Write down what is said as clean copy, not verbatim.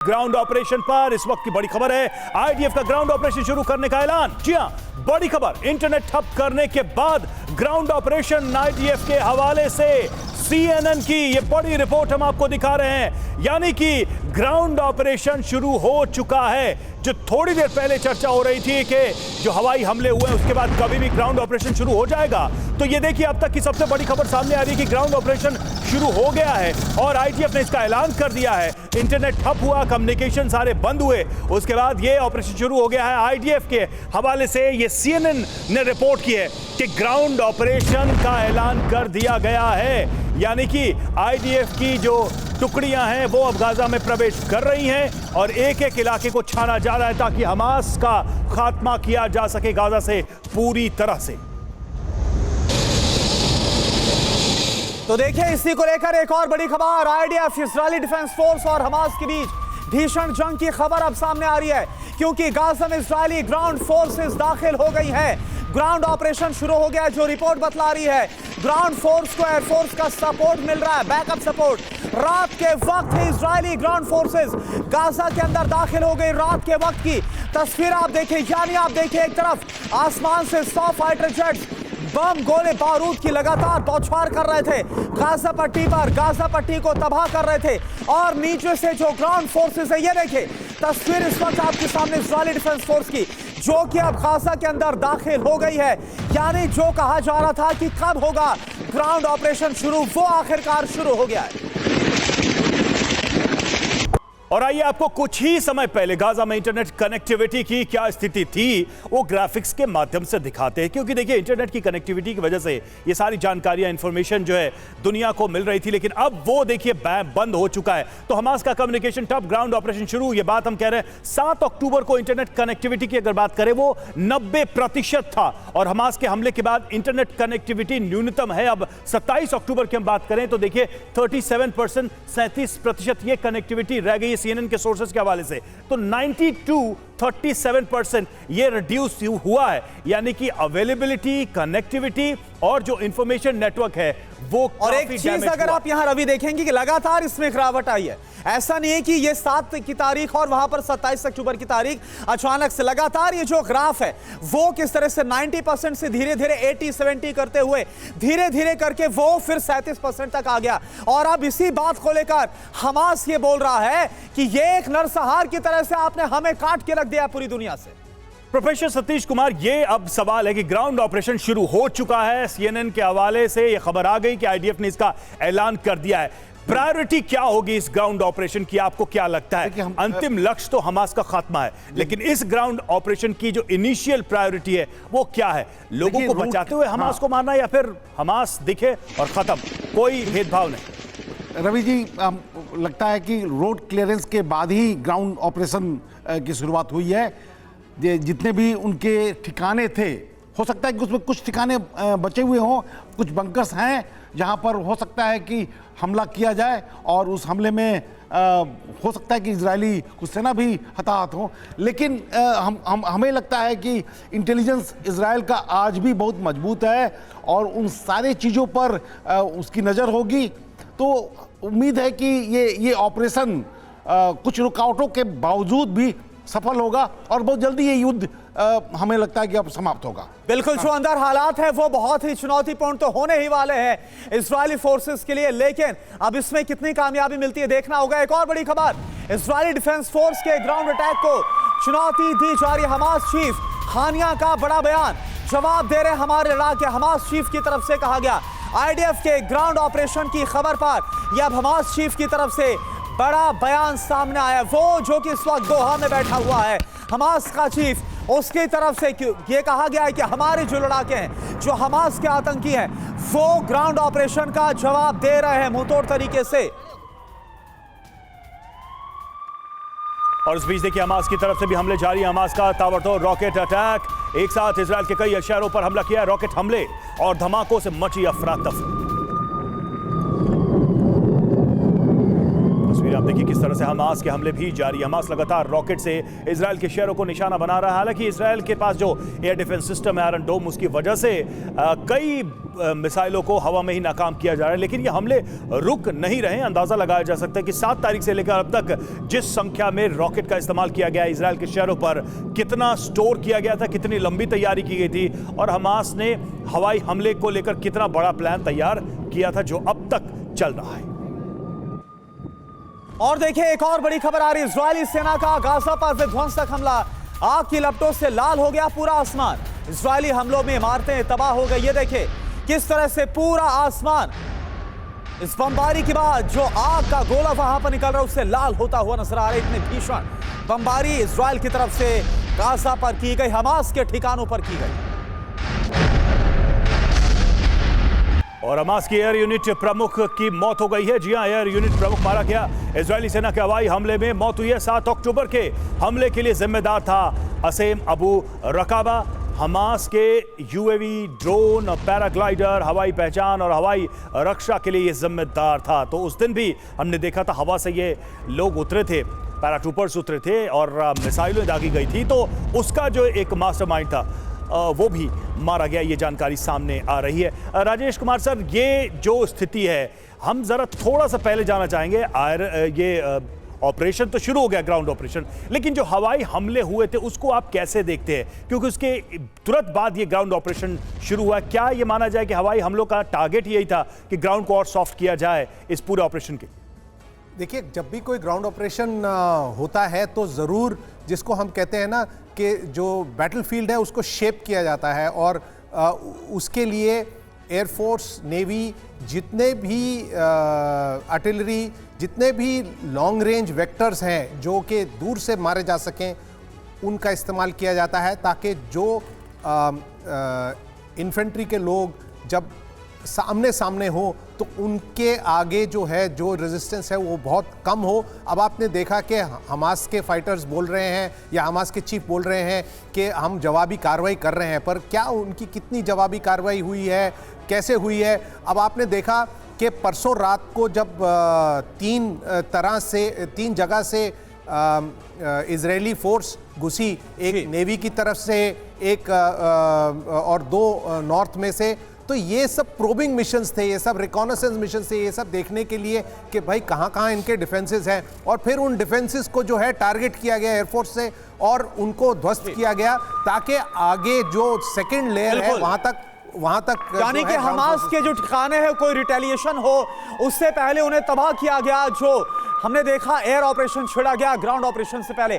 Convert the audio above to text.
Ground operation पर इस वक्त की बड़ी खबर है, आईडीएफ का ग्राउंड ऑपरेशन शुरू करने का ऐलान। जी हां, बड़ी खबर, इंटरनेट ठप करने के बाद ग्राउंड ऑपरेशन आईडीएफ के हवाले से सीएनएन की ये बड़ी रिपोर्ट हम आपको दिखा रहे हैं। यानी कि ग्राउंड ऑपरेशन शुरू हो चुका है। जो थोड़ी देर पहले चर्चा हो रही थी कि जो हवाई हमले हुए उसके बाद कभी भी ग्राउंड ऑपरेशन शुरू हो जाएगा, तो ये देखिए अब तक की सबसे बड़ी खबर सामने आ रही है कि ग्राउंड ऑपरेशन शुरू हो गया है और आईडीएफ ने इसका ऐलान कर दिया है। इंटरनेट ठप हुआ, कम्युनिकेशन सारे बंद हुए, उसके बाद ये ऑपरेशन शुरू हो गया है। आईडीएफ के हवाले से ये सीएनएन ने रिपोर्ट की है कि ग्राउंड ऑपरेशन का ऐलान कर दिया गया है। यानी कि आईडीएफ की जो टुकड़ियां हैं वो अब गाजा में प्रवेश कर रही हैं और एक एक इलाके को छाना जा रहा है ताकि हमास का खात्मा किया जा सके गाजा से पूरी तरह से। तो देखिए, इसी को लेकर एक और बड़ी खबर, आईडीएफ इजरायली डिफेंस फोर्स और हमास के बीच भीषण जंग की खबर अब सामने आ रही है, क्योंकि गाजा में इजरायली ग्राउंड फोर्सेस दाखिल हो गई हैं। ग्राउंड ऑपरेशन शुरू हो गया है। जो रिपोर्ट बतला रही है, ग्राउंड फोर्स को एयरफोर्स का सपोर्ट मिल रहा है, बैकअप सपोर्ट। रात के वक्त ही इजरायली ग्राउंड फोर्सेस गाजा के अंदर दाखिल हो गई। रात के वक्त की तस्वीर आप देखें, यानी आप देखें, एक तरफ आसमान से 100 फाइटर जेट्स बम गोले बारूद की लगातार बौछार कर रहे थे गाजा पट्टी पर, गाजा पट्टी को तबाह कर रहे थे, और नीचे से जो ग्राउंड फोर्सेस है, ये देखिए तस्वीर इस वक्त आपके सामने इजरायली डिफेंस फोर्स की, जो कि अब गाजा के अंदर दाखिल हो गई है। यानी जो कहा जा रहा था कि कब होगा ग्राउंड ऑपरेशन शुरू, वो आखिरकार शुरू हो गया है। और आइए आपको कुछ ही समय पहले गाजा में इंटरनेट कनेक्टिविटी की क्या स्थिति थी वो ग्राफिक्स के माध्यम से दिखाते हैं। क्योंकि देखिए, इंटरनेट की कनेक्टिविटी की वजह से ये सारी जानकारियां, इंफॉर्मेशन जो है दुनिया को मिल रही थी, लेकिन अब वो देखिए बंद हो चुका है। तो हमास का कम्युनिकेशन ठप, ग्राउंड ऑपरेशन शुरू। ये बात हम कह रहे हैं 7 अक्टूबर को इंटरनेट कनेक्टिविटी की अगर बात करें वो 90% था, और हमास के हमले के बाद इंटरनेट कनेक्टिविटी न्यूनतम है। अब 27 अक्टूबर की हम बात करें तो देखिए 37%, 37% ये कनेक्टिविटी रह गई सीएनएन के सोर्सेस के हवाले से। तो 37% ये रिड्यूस हुआ है। यानी कि अवेलेबिलिटी, कनेक्टिविटी और जो इंफॉर्मेशन नेटवर्क है वो, और एक चीज अगर आप यहां रवि देखेंगे कि लगातार इसमें गिरावट आई है। ऐसा नहीं है कि ये 7 की तारीख और वहां पर 27 अक्टूबर की तारीख अचानक से, लगातार ये जो ग्राफ है वो किस तरह से 90% से धीरे धीरे 80-70 करते हुए धीरे धीरे करके वो फिर 37% तक आ गया। और अब इसी बात को लेकर हमास ये बोल रहा है कि ये एक नरसंहार की तरह से आपने हमें काट के रख दिया पूरी दुनिया से। प्रोफेसर सतीश कुमार, ये अब सवाल है कि ग्राउंड ऑपरेशन शुरू हो चुका है। सीएनएन के हवाले से ये खबर आ गई कि आईडीएफ ने इसका ऐलान कर दिया है। प्रायोरिटी क्या होगी इस ग्राउंड ऑपरेशन की, आपको क्या लगता है? अंतिम लक्ष्य तो हमास का खात्मा है, लेकिन इस ग्राउंड ऑपरेशन की जो इनिशियल प्रायोरिटी है वो क्या है? लोगों को बचाते हुए हमास को मारना, या फिर हमास दिखे और खत्म, कोई भेदभाव नहीं? रवि जी, लगता है कि रोड क्लियरेंस के बाद ही ग्राउंड ऑपरेशन की शुरुआत हुई है। जितने भी उनके ठिकाने थे, हो सकता है कि उसमें कुछ ठिकाने बचे हुए हों, कुछ बंकर्स हैं जहां पर हो सकता है कि हमला किया जाए, और उस हमले में हो सकता है कि इजरायली कुछ सेना भी हताहत हो। लेकिन हमें लगता है कि इंटेलिजेंस इजराइल का आज भी बहुत मजबूत है और उन सारे चीज़ों पर उसकी नज़र होगी। तो उम्मीद है कि ये ऑपरेशन कुछ रुकावटों के बावजूद भी सफल होगा और बहुत जल्दी ये युद्ध हमें लगता है कि अब समाप्त होगा। बिल्कुल, जो अंदर हालात है वो बहुत ही चुनौतीपूर्ण तो होने ही वाले हैं इजरायली फोर्सेस के लिए, लेकिन अब इसमें कितनी कामयाबी मिलती है देखना होगा। एक और बड़ी खबर, इजरायली डिफेंस फोर्स के ग्राउंड अटैक को चुनौती दी जा रही है। हमास चीफ हानिया का बड़ा बयान, जवाब दे रहे हमारे इलाके हमास चीफ की तरफ से कहा गया। आईडीएफ के ग्राउंड ऑपरेशन की खबर पर यह हमास चीफ की तरफ से बड़ा बयान सामने आया। वो जो कि इस वक्त दोहा में बैठा हुआ है, हमास का चीफ, उसकी तरफ से ये कहा गया है कि हमारे जो लड़ाके हैं, जो हमास के आतंकी हैं, वो ग्राउंड ऑपरेशन का जवाब दे रहे हैं मुंहतोड़ तरीके से। और इस बीच देखिए हमास की तरफ से भी हमले जारी। हमास का ताबड़तोड़ रॉकेट अटैक, एक साथ इजराइल के कई शहरों पर हमला किया। रॉकेट हमले और धमाकों से मची अफरा तफरी। आप देखिए किस तरह से हमास के हमले भी जारी। हमास लगातार रॉकेट से इजराइल के शहरों को निशाना बना रहा है। हालांकि इजराइल के पास जो एयर डिफेंस सिस्टम है आयरन डोम, उसकी वजह से कई मिसाइलों को हवा में ही नाकाम किया जा रहा है, लेकिन ये हमले रुक नहीं रहे। अंदाजा लगाया जा सकता है कि 7 तारीख से लेकर अब तक जिस संख्या में रॉकेट का इस्तेमाल किया गया इजराइल के शहरों पर, कितना स्टोर किया गया था, कितनी लंबी तैयारी की गई थी और हमास ने हवाई हमले को लेकर कितना बड़ा प्लान तैयार किया था, जो अब तक चल रहा है। और देखिए एक और बड़ी खबर आ रही है। इजरायली सेना का गाजा पर विध्वंसक हमला, आग की लपटों से लाल हो गया पूरा आसमान। इजरायली हमलों में इमारतें तबाह हो गई। ये देखिए किस तरह से पूरा आसमान इस बमबारी के बाद जो आग का गोला वहां पर निकल रहा है उससे लाल होता हुआ नजर आ रहा है। इतनी भीषण बमबारी इजराइल की तरफ से गाजा पर की गई, हमास के ठिकानों पर की गई। और हमास की एयर यूनिट प्रमुख की मौत हो गई है। जी हां, एयर यूनिट प्रमुख मारा गया। इजरायली सेना के हवाई हमले में मौत हुई है। 7 अक्टूबर के हमले के लिए जिम्मेदार था असेम अबू रकाबा। हमास के यूएवी, ड्रोन, पैराग्लाइडर, हवाई पहचान और हवाई रक्षा के लिए ये जिम्मेदार था। तो उस दिन भी हमने देखा था हवा से ये लोग उतरे थे, पैराट्रूपर्स उतरे थे और मिसाइलें दागी गई थी। तो उसका जो एक मास्टरमाइंड था वो भी मारा गया, ये जानकारी सामने आ रही है। राजेश कुमार सर, ये जो स्थिति है हम जरा थोड़ा सा पहले जाना चाहेंगे। ये ऑपरेशन तो शुरू हो गया, ग्राउंड ऑपरेशन, लेकिन जो हवाई हमले हुए थे उसको आप कैसे देखते हैं, क्योंकि उसके तुरंत बाद ये ग्राउंड ऑपरेशन शुरू हुआ। क्या ये माना जाए कि हवाई हमलों का टारगेट यही था कि ग्राउंड को और सॉफ्ट किया जाए इस पूरे ऑपरेशन के? देखिए, जब भी कोई ग्राउंड ऑपरेशन होता है तो ज़रूर जिसको हम कहते हैं ना कि जो बैटलफील्ड है उसको शेप किया जाता है, और उसके लिए एयरफोर्स, नेवी, जितने भी आर्टिलरी, जितने भी लॉन्ग रेंज वेक्टर्स हैं जो कि दूर से मारे जा सकें, उनका इस्तेमाल किया जाता है, ताकि जो इन्फेंट्री के लोग जब सामने सामने हो तो उनके आगे जो है जो रेजिस्टेंस है वो बहुत कम हो। अब आपने देखा कि हमास के फाइटर्स बोल रहे हैं या हमास के चीफ बोल रहे हैं कि हम जवाबी कार्रवाई कर रहे हैं, पर क्या उनकी कितनी जवाबी कार्रवाई हुई है, कैसे हुई है? अब आपने देखा कि परसों रात को जब 3 जगह से इजरायली फोर्स घुसी, एक नेवी की तरफ से, एक और 2 नॉर्थ में से, तो ये सब प्रोबिंग मिशंस थे, ये सब रिकॉनेसेंस मिशन थे, ये सब देखने के लिए कि भाई कहाँ कहाँ इनके डिफेंसेस हैं, और फिर उन डिफेंसेस को जो है टारगेट किया गया एयरफोर्स से और उनको ध्वस्त किया गया, ताकि आगे जो सेकंड लेयर है वहां तक यानी कि हमास के जो ठिकाने हैं कोई रिटेलिएशन हो उससे पहले उन्हें तबाह किया गया। जो हमने देखा एयर ऑपरेशन छिड़ा गया ग्राउंड ऑपरेशन से पहले।